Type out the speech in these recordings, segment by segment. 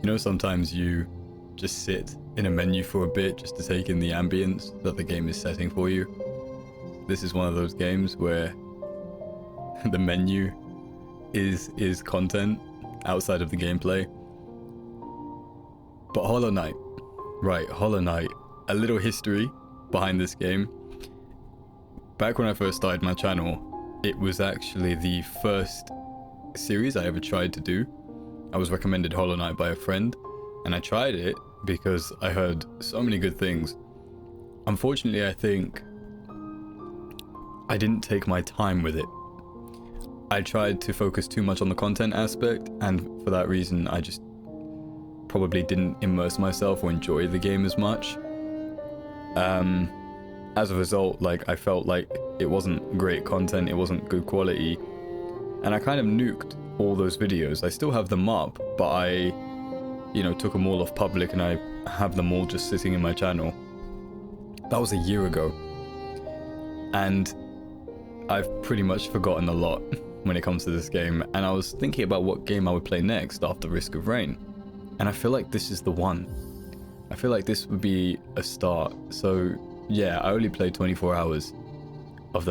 You know, sometimes you just sit in a menu for a bit just to take in the ambience that the game is setting for you. This is one of those games where the menu is content outside of the gameplay. But Hollow Knight. Right, Hollow Knight. A little history behind this game. Back when I first started my channel, it was actually the first series I ever tried to do. I was recommended Hollow Knight by a friend, and I tried it because I heard so many good things. Unfortunately, I think I didn't take my time with it. I tried to focus too much on the content aspect, and for that reason, I just probably didn't immerse myself or enjoy the game as much. As a result, like, I felt like it wasn't great content, it wasn't good quality, and I kind of nuked all those videos. I still have them up, but I, you know, took them all off public and I have them all just sitting in my channel. That was a year ago, and I've pretty much forgotten a lot when it comes to this game, and I was thinking about what game I would play next after Risk of Rain, and I feel like this is the one. I feel like this would be a start. So yeah, I only played 24 hours of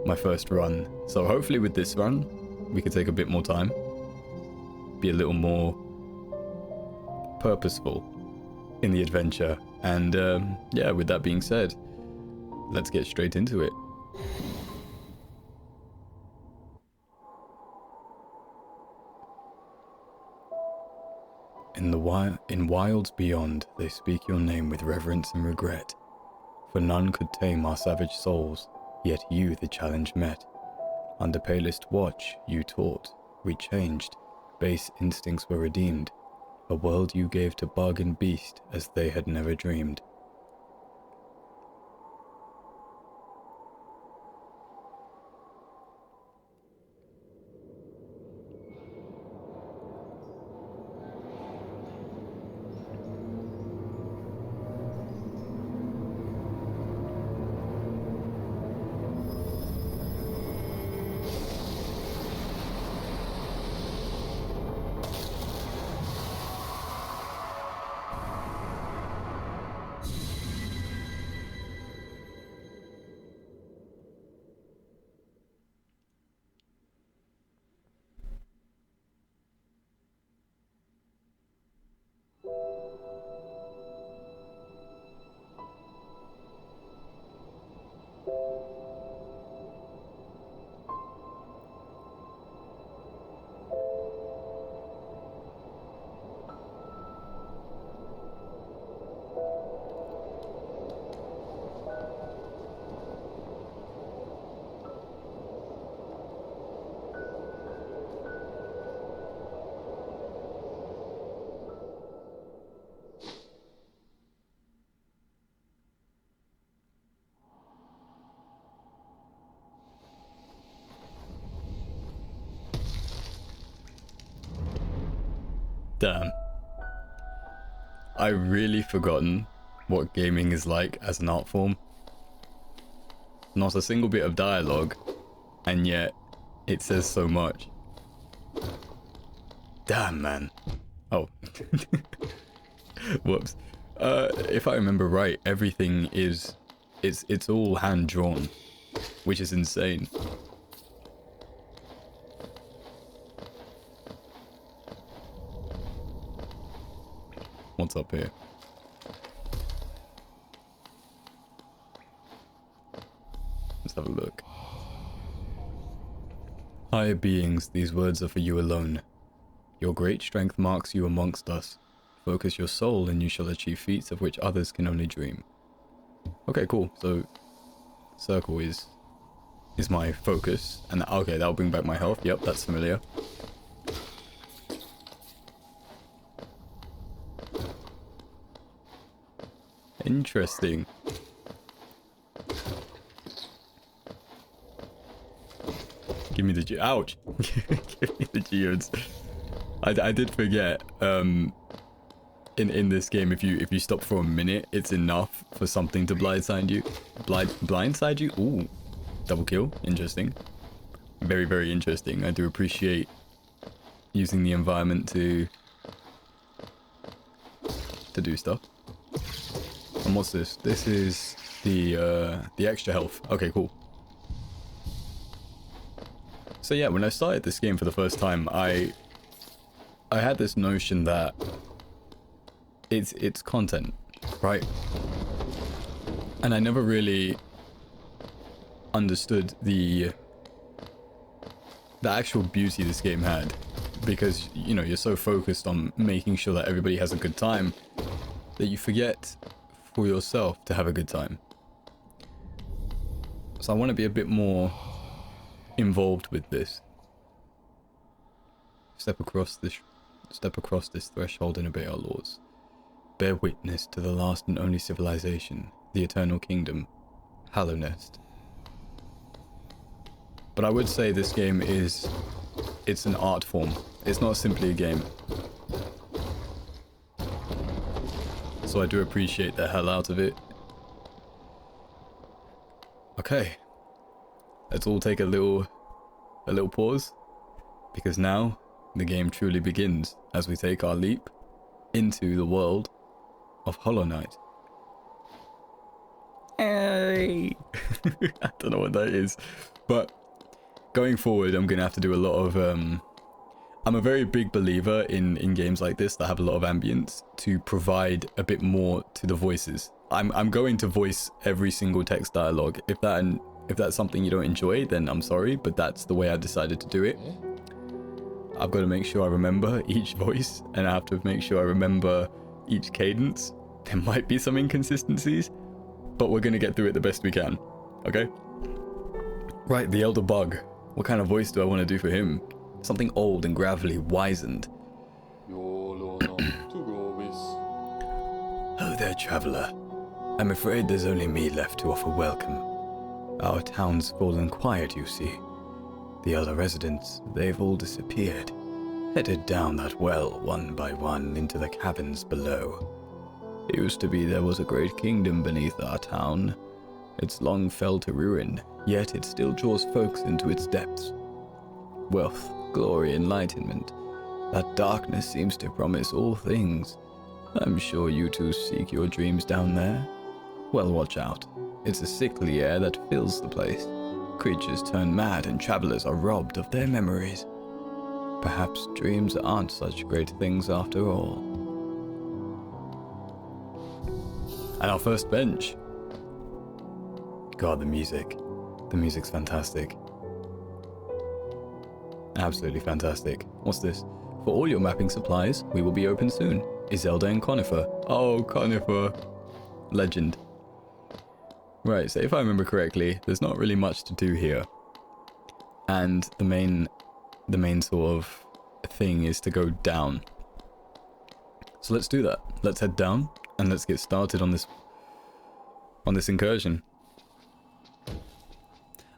my first run. So hopefully with this run, we could take a bit more time, be a little more purposeful in the adventure. And yeah, with that being said, let's get straight into it. In wilds beyond, they speak your name with reverence and regret. For none could tame our savage souls, yet you the challenge met. Under palest watch, you taught, we changed, base instincts were redeemed. A world you gave to bug and beast as they had never dreamed. Damn. I've really forgotten what gaming is like as an art form. Not a single bit of dialogue, and yet it says so much. Damn, man. Oh. Whoops. If I remember right, everything is... It's all hand-drawn, which is insane. What's up here? Let's have a look. Higher beings, these words are for you alone. Your great strength marks you amongst us. Focus your soul and you shall achieve feats of which others can only dream. Okay, cool. So, circle is my focus. And okay, that'll bring back my health. Yep, that's familiar. Interesting. Give me the ouch. Give me the geodes. I did forget. In this game, if you stop for a minute, it's enough for something to blindside you. Blindside you? Ooh, double kill. Interesting. Very, very interesting. I do appreciate using the environment to to do stuff. And what's this? This is the extra health. Okay, cool. So yeah, when I started this game for the first time, I had this notion that it's content, right? And I never really understood the actual beauty this game had, because, you know, you're so focused on making sure that everybody has a good time that you forget for yourself to have a good time. So I want to be a bit more involved with this. Step across this threshold and obey our laws. Bear witness to the last and only civilization, the eternal kingdom, Hallownest. But I would say this game it's an art form. It's not simply a game. So I do appreciate the hell out of it. Okay. Let's all take a little pause, because now the game truly begins as we take our leap into the world of Hollow Knight. Hey! I don't know what that is, but going forward, I'm gonna have to do a lot of I'm a very big believer in games like this that have a lot of ambience to provide a bit more to the voices. I'm going to voice every single text dialogue. If that's something you don't enjoy, then I'm sorry, but that's the way I decided to do it. I've got to make sure I remember each voice, and I have to make sure I remember each cadence. There might be some inconsistencies, but we're gonna get through it the best we can. Okay? Right, the Elder Bug. What kind of voice do I want to do for him? Something old and gravelly, wizened. Oh there, traveller. I'm afraid there's only me left to offer welcome. Our town's fallen quiet, you see. The other residents, they've all disappeared. Headed down that well, one by one, into the caverns below. It used to be there was a great kingdom beneath our town. It's long fell to ruin, yet it still draws folks into its depths. Wealth, glory, enlightenment. That darkness seems to promise all things. I'm sure you two seek your dreams down there. Well, watch out. It's a sickly air that fills the place. Creatures turn mad and travelers are robbed of their memories. Perhaps dreams aren't such great things after all. And our first bench. God, the music. The music's fantastic. Absolutely fantastic. What's this? For all your mapping supplies, we will be open soon. Iselda and Conifer. Oh, Conifer. Legend. Right, so if I remember correctly, there's not really much to do here. And the main sort of thing is to go down. So let's do that. Let's head down and let's get started on this incursion.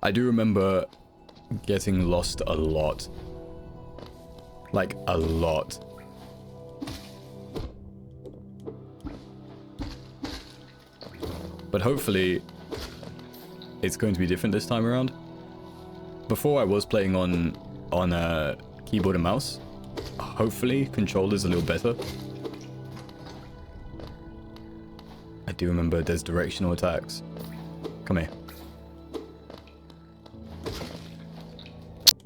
I do remember getting lost a lot. Like, a lot. But hopefully, it's going to be different this time around. Before I was playing on a keyboard and mouse. Hopefully, controller's a little better. I do remember there's directional attacks. Come here.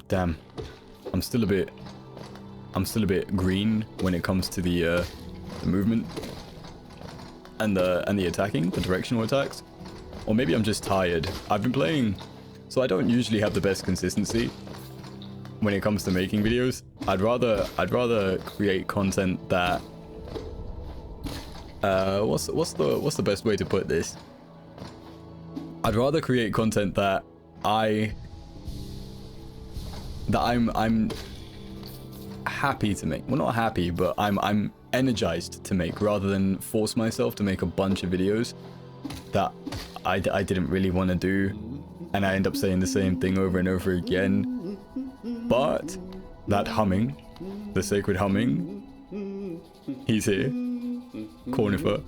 Damn. I'm still a bit green when it comes to the movement and the attacking, the directional attacks. Or maybe I'm just tired. I've been playing, so I don't usually have the best consistency when it comes to making videos. I'd rather create content that what's the best way to put this? I'd rather create content that I'm happy to make. Well, not happy, but I'm energized to make, rather than force myself to make a bunch of videos that I didn't really want to do, and I end up saying the same thing over and over again. But that humming, the sacred humming, he's here. Cornifer.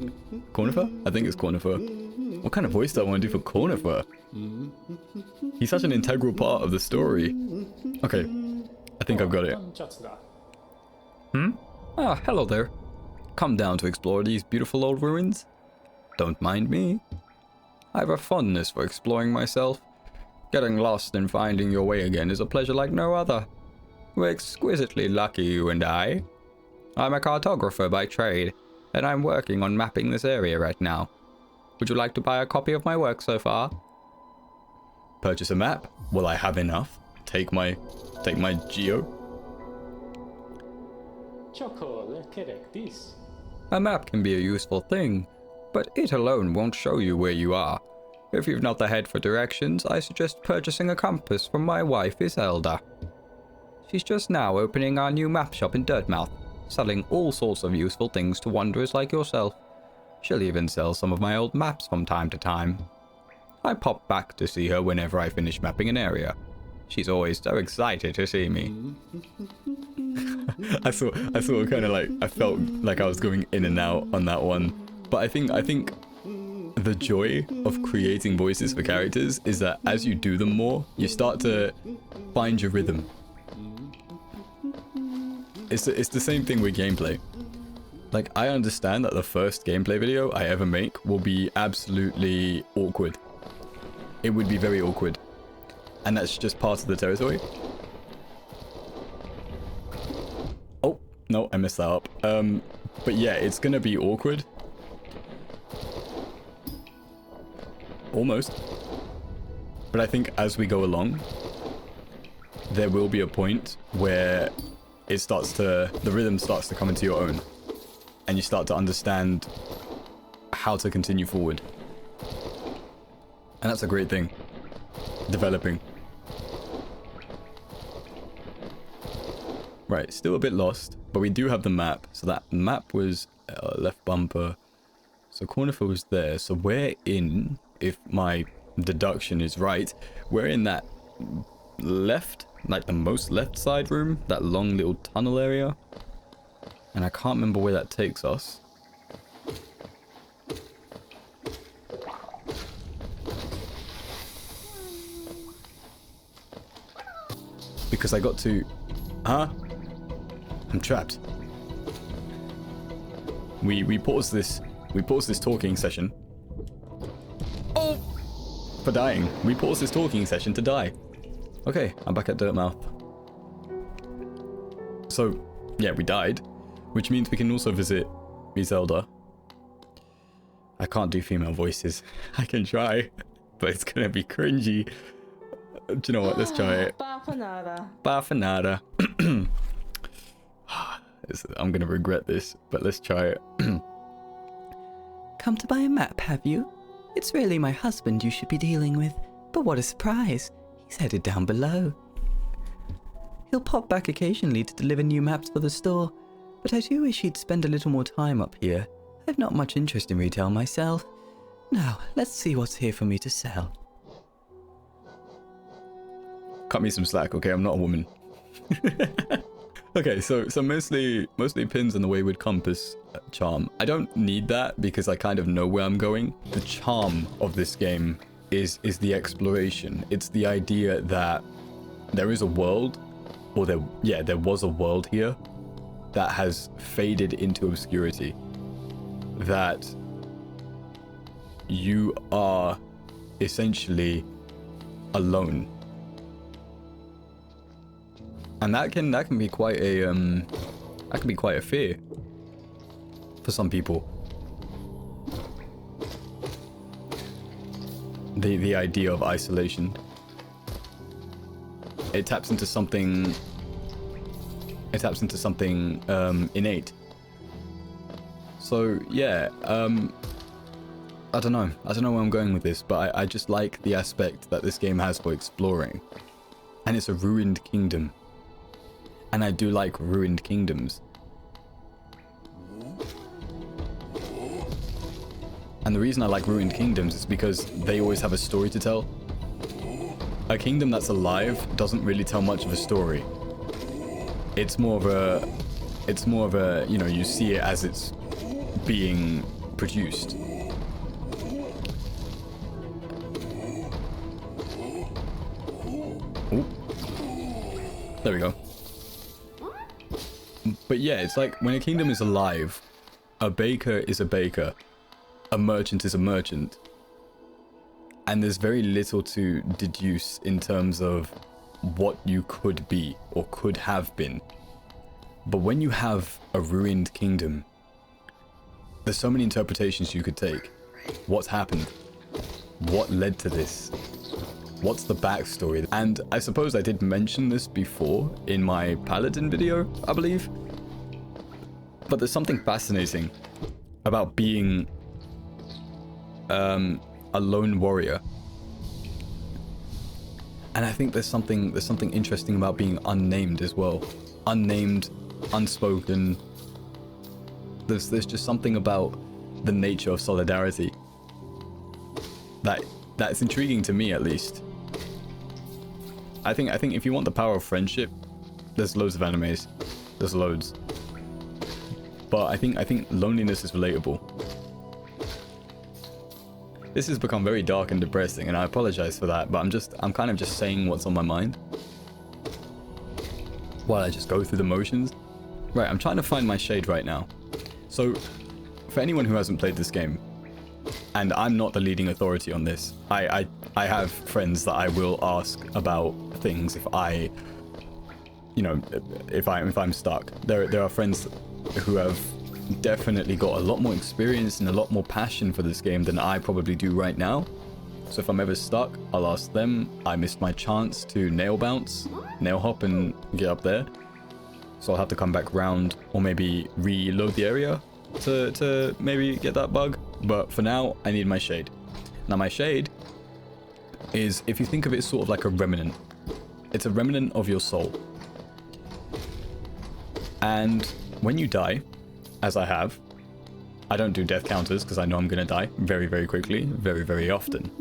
Cornifer? I think it's Cornifer. What kind of voice do I want to do for Cornifer? He's such an integral part of the story. Okay, I think I've got it. Ah, hello there. come down to explore these beautiful old ruins? Don't mind me. I have a fondness for exploring myself. Getting lost and finding your way again is a pleasure like no other. We're exquisitely lucky, you and I. I'm a cartographer by trade, and I'm working on mapping this area right now. Would you like to buy a copy of my work so far? Purchase a map? Will I have enough? Take my geo? A map can be a useful thing, but it alone won't show you where you are. If you've not the head for directions, I suggest purchasing a compass from my wife, Iselda. She's just now opening our new map shop in Dirtmouth, selling all sorts of useful things to wanderers like yourself. She'll even sell some of my old maps from time to time. I pop back to see her whenever I finish mapping an area. She's always so excited to see me. I sort of kind of like, I felt like I was going in and out on that one. But I think the joy of creating voices for characters is that as you do them more, you start to find your rhythm. It's the same thing with gameplay. Like, I understand that the first gameplay video I ever make will be absolutely awkward. It would be very awkward. And that's just part of the territory. Oh, no, I messed that up. But yeah, it's gonna be awkward. Almost. But I think as we go along, there will be a point where the rhythm starts to come into your own. And you start to understand how to continue forward. And that's a great thing. Developing. Right, still a bit lost, but we do have the map. So that map was left bumper. So Cornerfield was there. So we're in, if my deduction is right, we're in that left, like the most left side room, that long little tunnel area. And I can't remember where that takes us. Because I got to... Huh? I'm trapped. We paused this talking session. Oh! For dying. We paused this talking session to die. Okay, I'm back at Dirtmouth. So, yeah, we died. Which means we can also visit Iselda. I can't do female voices. I can try, but it's gonna be cringy. Do you know what? Let's try it. Bafanada. I'm gonna regret this, but let's try it. Come to buy a map, have you? It's really my husband you should be dealing with. But what a surprise. He's headed down below. He'll pop back occasionally to deliver new maps for the store. But I do wish he'd spend a little more time up here. I've not much interest in retail myself. Now, let's see what's here for me to sell. Cut me some slack, okay? I'm not a woman. Okay, so mostly pins and the wayward compass charm. I don't need that because I kind of know where I'm going. The charm of this game is the exploration. It's the idea that there is a world, or there was a world here that has faded into obscurity. That you are essentially alone. And that can be quite a fear for some people. The idea of isolation. It taps into something innate. So yeah, I don't know where I'm going with this, but I just like the aspect that this game has for exploring. And it's a ruined kingdom. And I do like ruined kingdoms. And the reason I like ruined kingdoms is because they always have a story to tell. A kingdom that's alive doesn't really tell much of a story. It's more of a, you know, you see it as it's being produced. Ooh. There we go. But yeah, it's like when a kingdom is alive, a baker is a baker, a merchant is a merchant, and there's very little to deduce in terms of what you could be or could have been. But when you have a ruined kingdom, there's so many interpretations you could take. What's happened? What led to this? What's the backstory? And I suppose I did mention this before in my Paladin video, I believe. But there's something fascinating about being a lone warrior. And I think there's something interesting about being unnamed as well. Unnamed, unspoken. There's just something about the nature of solidarity that's intriguing to me, at least. I think if you want the power of friendship, there's loads of animes. There's loads. But I think loneliness is relatable. This has become very dark and depressing, and I apologize for that, but I'm kind of just saying what's on my mind while I just go through the motions. Right, I'm trying to find my shade right now. So, for anyone who hasn't played this game, and I'm not the leading authority on this, I have friends that I will ask about things if I'm stuck. There are friends who have definitely got a lot more experience and a lot more passion for this game than I probably do right now. So if I'm ever stuck, I'll ask them. I missed my chance to nail hop and get up there. So I'll have to come back round or maybe reload the area to maybe get that bug. But for now, I need my shade. Now my shade is, if you think of it sort of like a remnant. It's a remnant of your soul. And when you die, as I have, I don't do death counters because I know I'm going to die very, very quickly, very, very often.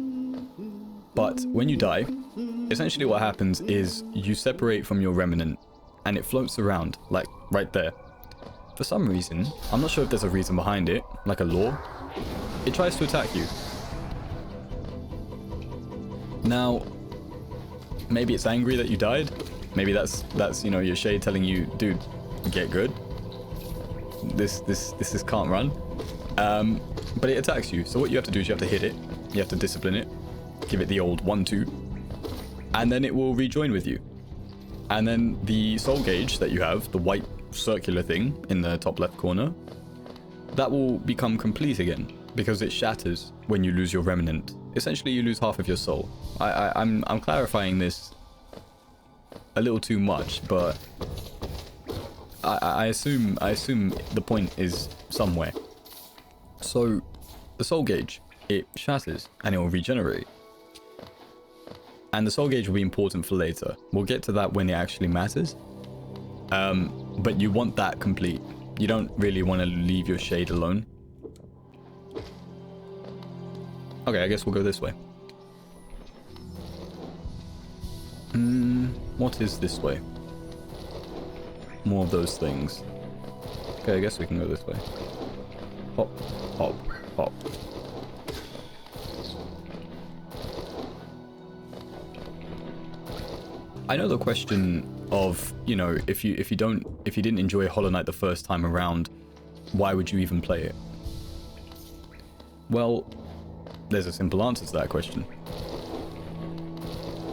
But when you die, essentially what happens is you separate from your remnant and it floats around, like right there. For some reason, I'm not sure if there's a reason behind it, like a law, it tries to attack you. Now, maybe it's angry that you died. Maybe that's your shade telling you, dude, get good. This can't run. But it attacks you. So what you have to do is you have to hit it. You have to discipline it. Give it the old 1-2. And then it will rejoin with you. And then the soul gauge that you have, the white circular thing in the top left corner, that will become complete again because it shatters when you lose your remnant. Essentially, you lose half of your soul. I'm clarifying this a little too much, but I assume the point is somewhere. So the soul gauge, it shatters and it will regenerate. And the soul gauge will be important for later. We'll get to that when it actually matters. But you want that complete. You don't really want to leave your shade alone. Okay, I guess we'll go this way. What is this way? More of those things. Okay, I guess we can go this way. Hop, hop, hop. I know the question of, if you didn't enjoy Hollow Knight the first time around, why would you even play it? Well, there's a simple answer to that question.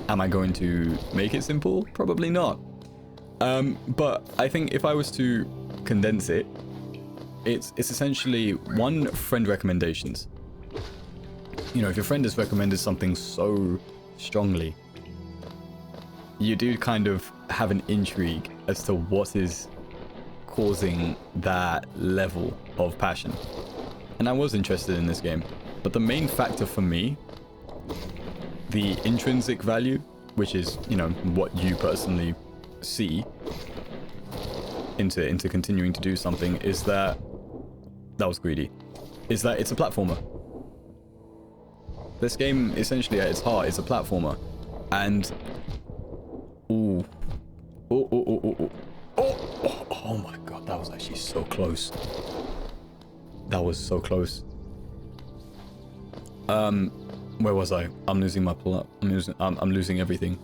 Am I going to make it simple? Probably not. But I think if I was to condense it, it's essentially one, friend recommendations. If your friend has recommended something so strongly, you do kind of have an intrigue as to what is causing that level of passion. And I was interested in this game, but the main factor for me, the intrinsic value, which is, what you personally see into continuing to do something, is that was greedy, is that it's a platformer. This game, essentially at its heart, is a platformer. And oh my god, that was actually so close. That was so close. Where was I? I'm losing my pull up. I'm losing everything.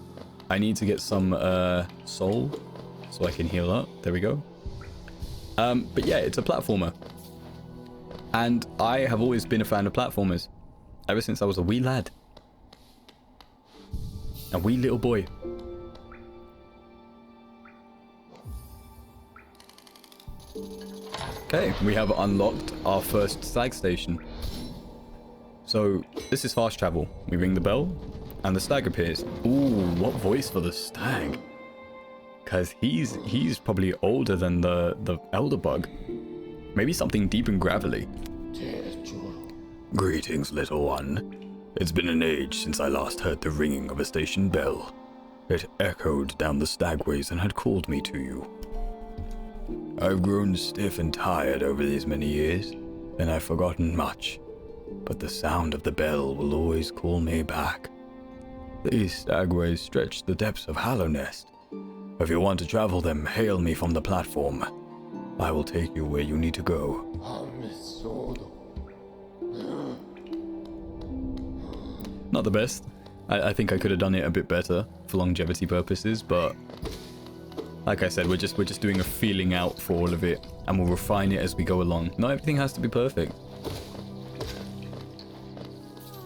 I need to get some soul so I can heal up. There we go. But yeah, it's a platformer. And I have always been a fan of platformers. Ever since I was a wee lad. A wee little boy. Okay, we have unlocked our first stag station. So, this is fast travel. We ring the bell, and the stag appears. Ooh, what voice for the stag? Because he's probably older than the elder bug. Maybe something deep and gravelly. Greetings, little one. It's been an age since I last heard the ringing of a station bell. It echoed down the stagways and had called me to you. I've grown stiff and tired over these many years, and I've forgotten much. But the sound of the bell will always call me back. These stagways stretch the depths of Hallownest. If you want to travel them, hail me from the platform. I will take you where you need to go. Not the best. I think I could have done it a bit better for longevity purposes, but like I said, we're just doing a feeling out for all of it, and we'll refine it as we go along. Not everything has to be perfect.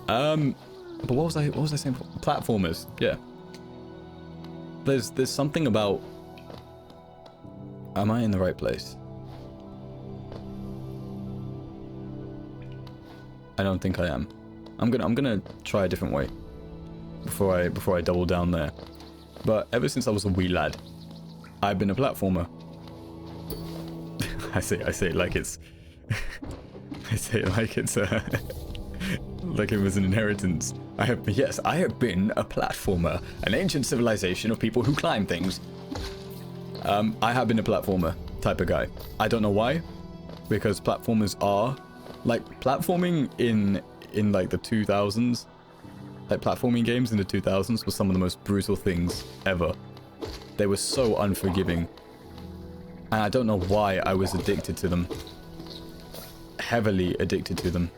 But what was I saying? Platformers, yeah. There's something about. Am I in the right place? I don't think I am. I'm gonna try a different way before I double down there. But ever since I was a wee lad, I've been a platformer. I say it like it's I say it like it's like it was an inheritance. I have been a platformer, an ancient civilization of people who climb things. I have been a platformer type of guy. I don't know why, because platformers are like platforming in like the 2000s. Like platforming games in the 2000s were some of the most brutal things ever. They were so unforgiving. And I don't know why I was addicted to them. Heavily addicted to them.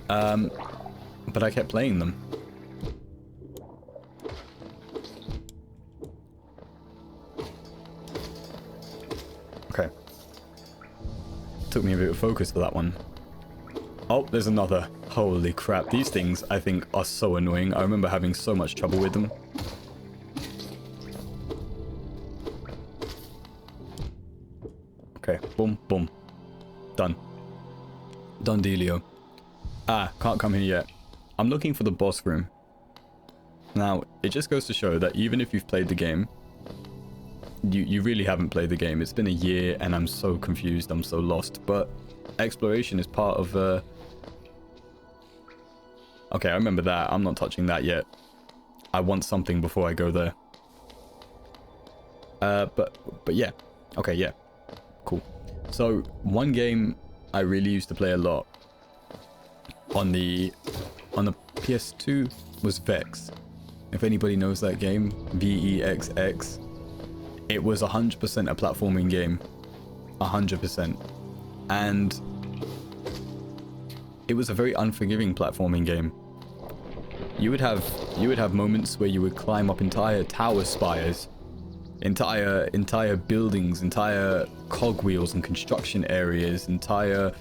But I kept playing them. Okay. Took me a bit of focus for that one. Oh, there's another. Holy crap. These things, I think, are so annoying. I remember having so much trouble with them. Okay. Boom, boom. Done. Done dealio. Ah, can't come here yet. I'm looking for the boss room. Now, it just goes to show that even if you've played the game, you really haven't played the game. It's been a year and I'm so confused. I'm so lost. But exploration is part of... Okay, I remember that. I'm not touching that yet. I want something before I go there. But yeah. Okay, yeah. Cool. So, one game I really used to play a lot on the PS2 was Vex. If anybody knows that game, VEXX. It was 100% a platforming game. 100%. And it was a very unforgiving platforming game. You would have moments where you would climb up entire tower spires, entire buildings, entire cogwheels and construction areas, entire,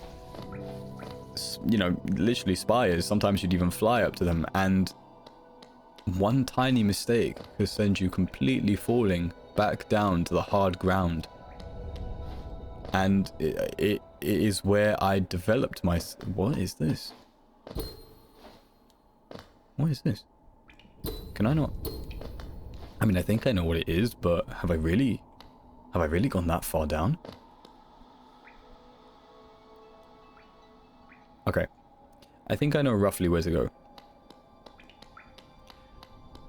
you know, literally spires. Sometimes you'd even fly up to them, and one tiny mistake could send you completely falling back down to the hard ground. And it is where I developed my... What is this? What is this? Can I not... I mean, I think I know what it is, but have I really gone that far down? Okay. I think I know roughly where to go.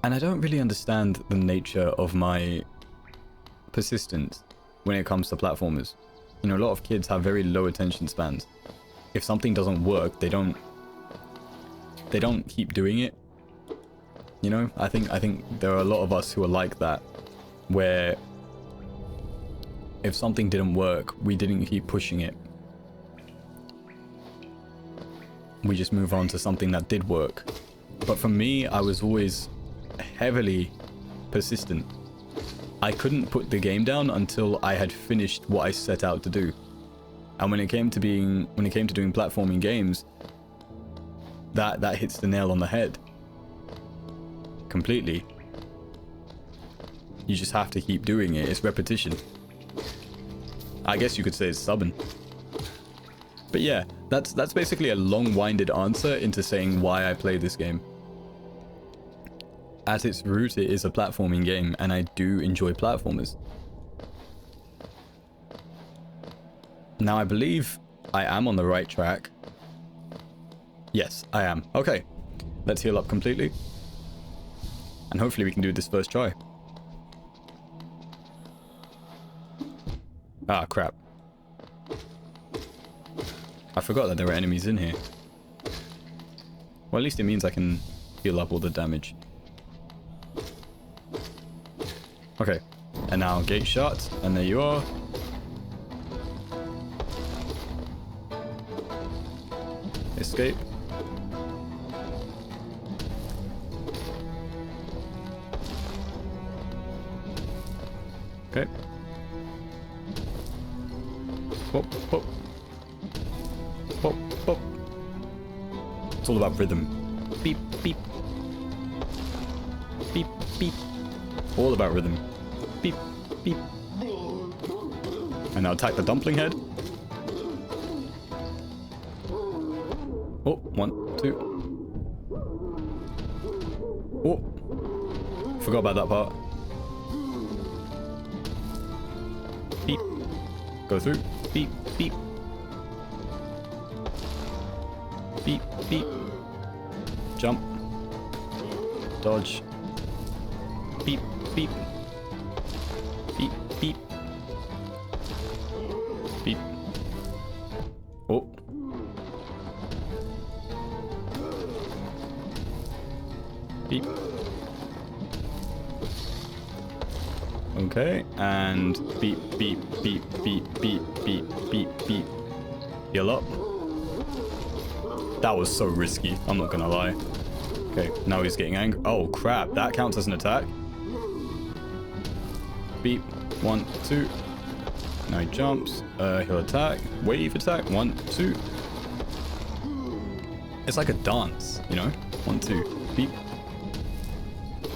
And I don't really understand the nature of my persistence when it comes to platformers. You know, a lot of kids have very low attention spans. If something doesn't work, they don't keep doing it. You know, I think there are a lot of us who are like that, where if something didn't work, we didn't keep pushing it. We just move on to something that did work. But for me, I was always heavily persistent. I couldn't put the game down until I had finished what I set out to do. And when it came to doing platforming games, that hits the nail on the head. Completely. You just have to keep doing it. It's repetition. I guess you could say it's stubborn. But yeah, that's basically a long-winded answer into saying why I play this game. At its root, it is a platforming game, and I do enjoy platformers. Now, I believe I am on the right track. Yes, I am. Okay, let's heal up completely. And hopefully we can do this first try. Ah, crap. I forgot that there were enemies in here. Well, at least it means I can heal up all the damage. Okay, and now gate shut, and there you are. Escape. Okay. Pop, pop. Pop, pop. It's all about rhythm. Beep, beep. Beep, beep. All about rhythm. Beep, beep. And now attack the dumpling head. Oh, 1, 2. Oh, forgot about that part. Beep. Go through. Beep, beep. Beep, beep. Jump. Dodge. Beep, beep. Beep, beep. Beep. Oh. Beep. Okay, and beep, beep, beep, beep, beep, beep, beep, beep. Heal up. That was so risky, I'm not gonna lie. Okay, now he's getting angry. Oh crap, that counts as an attack. Beep, 1, 2. Now he jumps, he'll attack, wave attack, 1, 2. It's like a dance, you know? 1, 2, beep.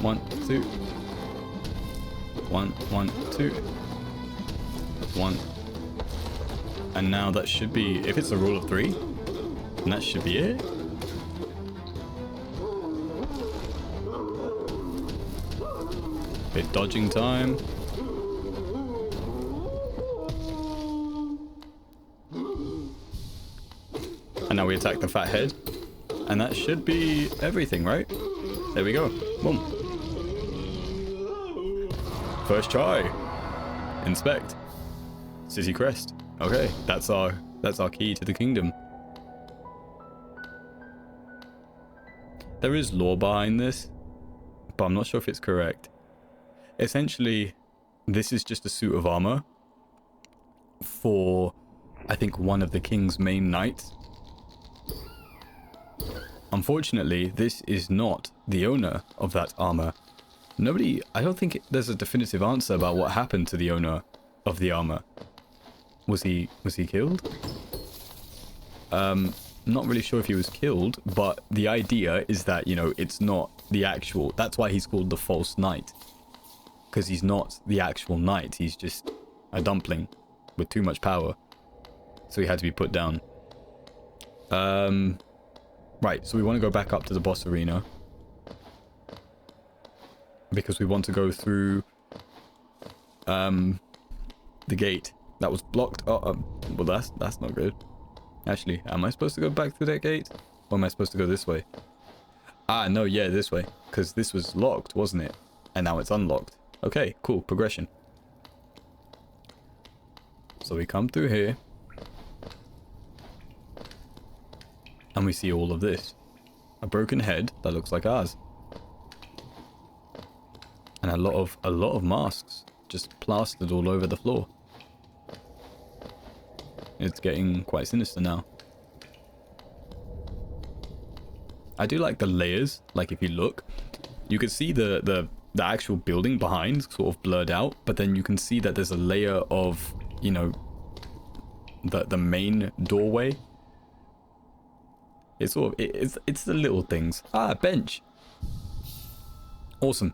1, 2. 1, 1, 2. 1. And now that should be, if it's a rule of 3, then that should be it. Okay, dodging time. And now we attack the fat head. And that should be everything, right? There we go. Boom. First try. Inspect. City crest. Okay, that's our key to the kingdom. There is lore behind this, but I'm not sure if it's correct. Essentially, this is just a suit of armor for, I think, one of the king's main knights. Unfortunately, this is not the owner of that armor. I don't think there's a definitive answer about what happened to the owner of the armor. Was he killed? Not really sure if he was killed, but the idea is that, you know, it's not the actual, that's why he's called the false knight. Because he's not the actual knight, he's just a dumpling with too much power. So he had to be put down. Right, so we want to go back up to the boss arena. Because we want to go through the gate that was blocked. Oh, well, that's not good. Actually, am I supposed to go back through that gate? Or am I supposed to go this way? Ah, no, yeah, this way. Because this was locked, wasn't it? And now it's unlocked. Okay, cool, progression. So we come through here. And we see all of this. A broken head that looks like ours. And a lot of masks just plastered all over the floor. It's getting quite sinister now. I do like the layers. Like if you look, you can see the actual building behind sort of blurred out, but then you can see that there's a layer of, you know, the main doorway. It's sort of it's the little things. Ah, bench. Awesome.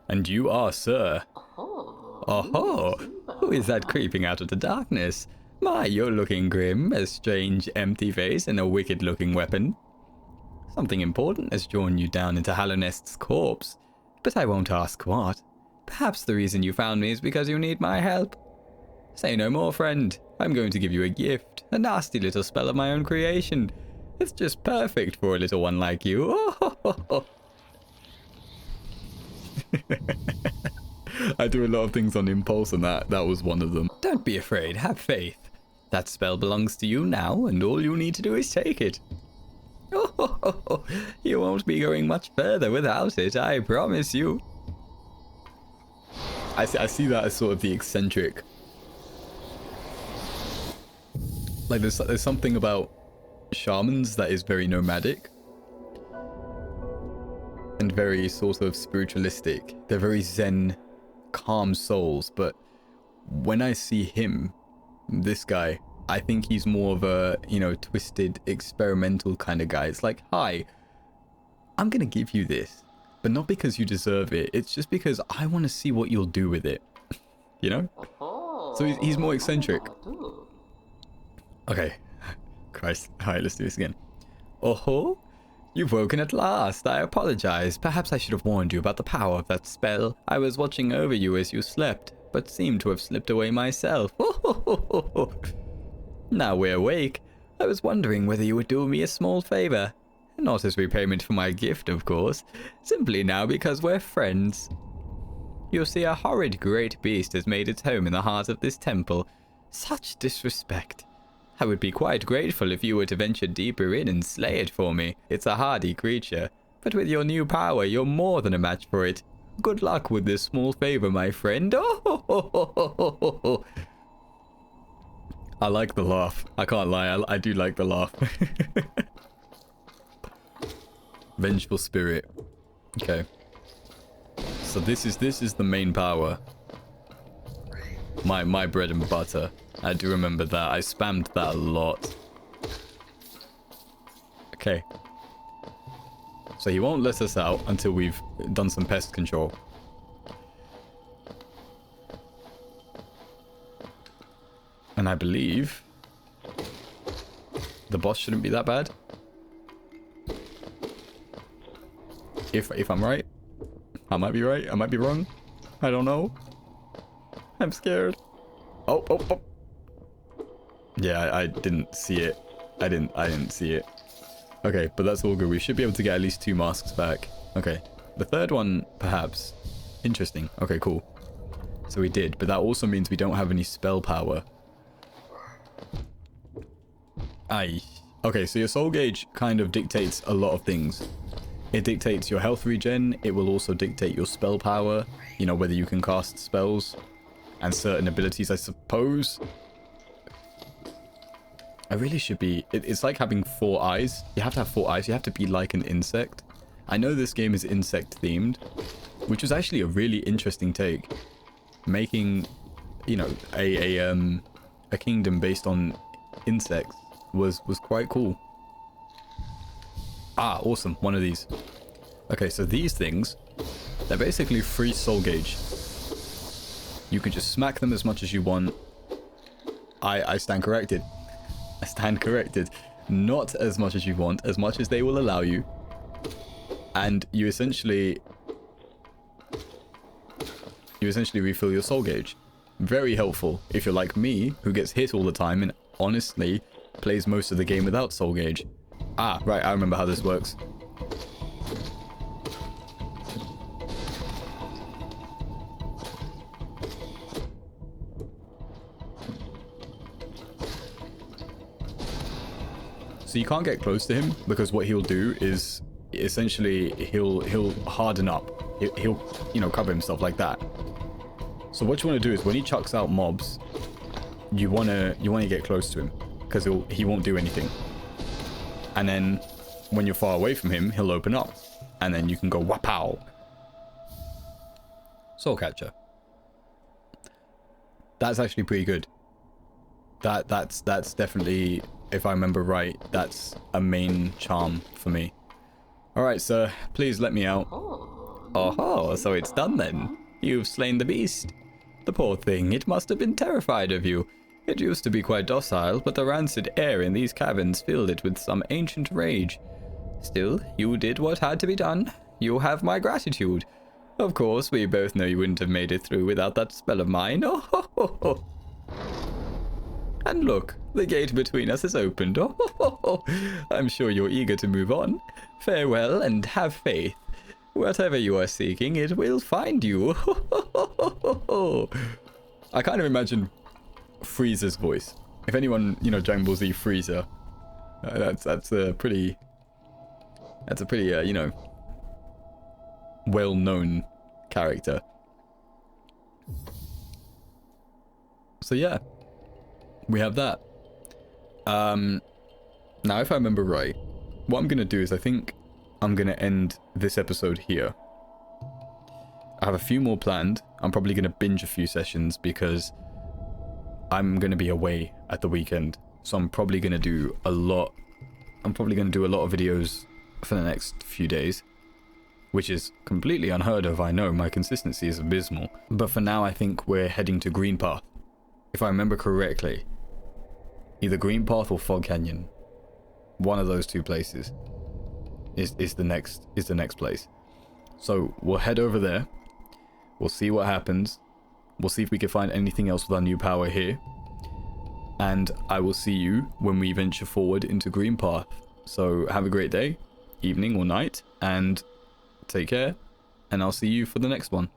And you are, sir. Oh, who is that creeping out of the darkness? My, you're looking grim, a strange empty face and a wicked-looking weapon. Something important has drawn you down into Hallownest's corpse, but I won't ask what. Perhaps the reason you found me is because you need my help. Say no more, friend. I'm going to give you a gift, a nasty little spell of my own creation. It's just perfect for a little one like you. Oh. I do a lot of things on impulse, and that was one of them. Don't be afraid, have faith. That spell belongs to you now, and all you need to do is take it. Oh, you won't be going much further without it, I promise you. I see that as sort of the eccentric. Like, there's something about shamans that is very nomadic. And very sort of spiritualistic. They're very zen, calm souls, but when I see him, this guy, I think he's more of a, you know, twisted, experimental kind of guy. It's like, hi, I'm gonna give you this, but not because you deserve it. It's just because I want to see what you'll do with it. You know? So he's more eccentric. Okay. Christ. Alright, let's do this again. Oh, you've woken at last. I apologize. Perhaps I should have warned you about the power of that spell. I was watching over you as you slept, but seemed to have slipped away myself. Now we're awake. I was wondering whether you would do me a small favor. Not as repayment for my gift, of course. Simply now because we're friends. You see, a horrid great beast has made its home in the heart of this temple. Such disrespect. I would be quite grateful if you were to venture deeper in and slay it for me. It's a hardy creature, but with your new power, you're more than a match for it. Good luck with this small favor, my friend. Oh. I like the laugh. I can't lie, I do like the laugh. Vengeful spirit. Okay. So this is the main power. My bread and butter. I do remember that. I spammed that a lot. Okay. So he won't let us out until we've done some pest control. And I believe the boss shouldn't be that bad. If I'm right. I might be right. I might be wrong. I don't know. I'm scared. Oh. Yeah, I didn't see it. I didn't see it. Okay, but that's all good. We should be able to get at least 2 masks back. Okay. The third one, perhaps. Interesting. Okay, cool. So we did, but that also means we don't have any spell power. Aye. Okay, so your soul gauge kind of dictates a lot of things. It dictates your health regen. It will also dictate your spell power. You know, whether you can cast spells and certain abilities, I suppose. I really should be... It's like having 4 eyes. You have to have 4 eyes. You have to be like an insect. I know this game is insect themed, which was actually a really interesting take. Making, you know, a kingdom based on insects was quite cool. Ah, awesome. One of these. Okay, so these things, they're basically free soul gauge. You can just smack them as much as you want. I stand corrected. I stand corrected. Not as much as you want, as much as they will allow you. And you essentially refill your soul gauge. Very helpful if you're like me, who gets hit all the time and honestly plays most of the game without soul gauge. Ah, right, I remember how this works. So you can't get close to him because what he'll do is essentially he'll harden up. He'll you know, cover himself like that. So what you want to do is when he chucks out mobs, you want to get close to him because he won't do anything. And then when you're far away from him, he'll open up. And then you can go wapow. Soul catcher. That's actually pretty good. That's definitely, if I remember right, that's a main charm for me. Alright, sir, please let me out. Oh, so it's done then. You've slain the beast. The poor thing, it must have been terrified of you. It used to be quite docile, but the rancid air in these caverns filled it with some ancient rage. Still, you did what had to be done. You have my gratitude. Of course, we both know you wouldn't have made it through without that spell of mine. Oh, ho, ho, ho. And look, the gate between us is opened. Oh, ho, ho, ho. I'm sure you're eager to move on. Farewell and have faith. Whatever you are seeking, it will find you. Ho, ho, ho, ho, ho. I kind of imagine Frieza's voice. If anyone, Dragon Ball Z Frieza, that's a pretty, well-known character. So yeah, we have that. Now if I remember right, what I'm gonna do is I think I'm gonna end this episode here. I have a few more planned. I'm probably gonna binge a few sessions because I'm gonna be away at the weekend, so I'm probably gonna do a lot of videos for the next few days, which is completely unheard of. I know my consistency is abysmal, but for now I think we're heading to Green Path. If I remember correctly, either Green Path or Fog Canyon, one of those two places is the next place. So we'll head over there, we'll see what happens, we'll see if we can find anything else with our new power here, and I will see you when we venture forward into Green Path. So have a great day, evening or night, and take care, and I'll see you for the next one.